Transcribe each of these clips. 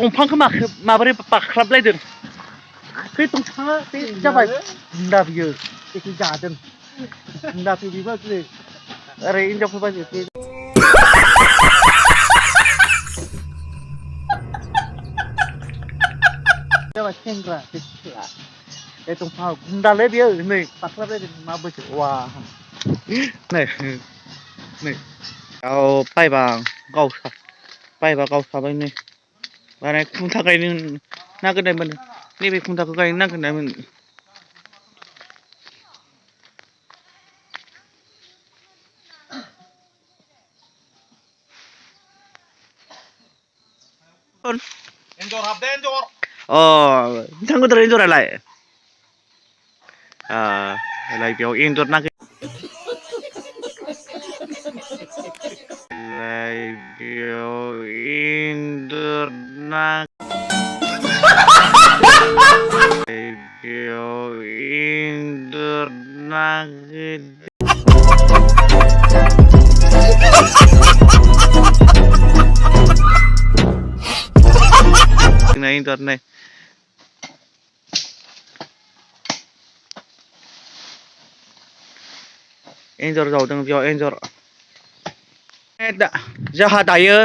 दंफांखौ माबोरै बाख्राबलायदों बे दंफाङा बे जाबाय बुन्दा बियो बेखौ जादों बुन्दा बेबो ओरै हिनजावफोर बायदि जाबाय सेंग्रा बे सिख्ला बे दंफाङा बुन्दालै बेयो नै बाख्राबलायदों मा बोसोर वा नै नै पाइपआ गावसाबाय नै माने खुन्था गायनो नागिरनायमोन नैबे खुन्थाखौ गायनो नागिरनायमोन एन्जर हाबदे एन्जर नोंथांखौ एन्जरालाय लाय बेयाव एन्जर नागिर बेयाव एन्जर एन्जर नै एन्जर जावदों बेयाव एन्जर जोंहा दायो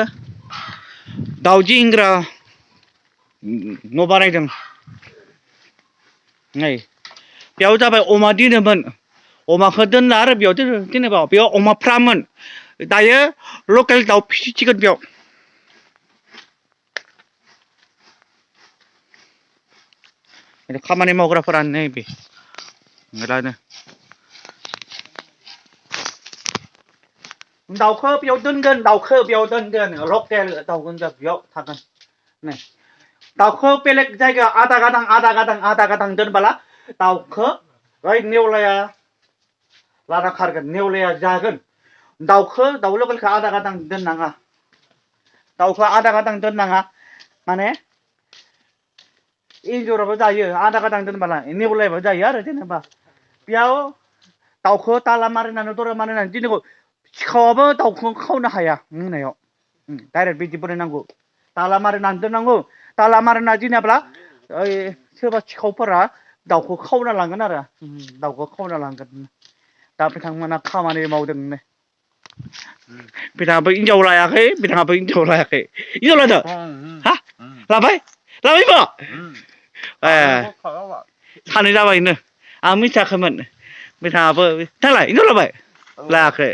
दावजी इंग्रा न' बानायदों नै बेयाव जाबाय अमा दोनोमोन अमाखौ दोनला आरो बेयाव जेनेबा बेयाव अमाफ्रामोन दायो लकेल दाउ फिसिसिगोन बेयाव खामानि मावग्राफोरा नैबे मेलानो दाउखौ बेयाव दोनगोन लकेल दाउगोन बेयाव थागोन नै दाउखौ बेलेग जायगायाव आदा गादां दोनबाला दाउखौ ओइ नेवलाया लाना खारगोन नेवलाया जागोन दाउ लकेलखौ आदा गादां दोननाङा दाउखौ आदा गादां दोननाङा माने एन्जराबो जायो आदा गादां दोनबाला नेवलायाबो जायो आरो जेनेबा बेयाव दाउखौ ताला मारिनानै दर मारिनानै दिनैखौ सिखावाबो दाउखौ खावनो हाया मोनायाव डाइरेक्ट बिदि बनायनांगौ ताला मारिनानै दोननांगौ ताला मारिना दोनाब्ला ओइ सोरबा सिखावफोरा दाउखौ खावना लांगोन आरो दाउखौ खावना लांगोन दा बिथांमोना खामानि मावदों बिथाङाबो हिनजाव लायाखै हिनजाव लादों हा लाबाय बा सानै जाबायनो आं मिथियाखैमोन बिथाङाबो हिनजाव लाबाय लायाखै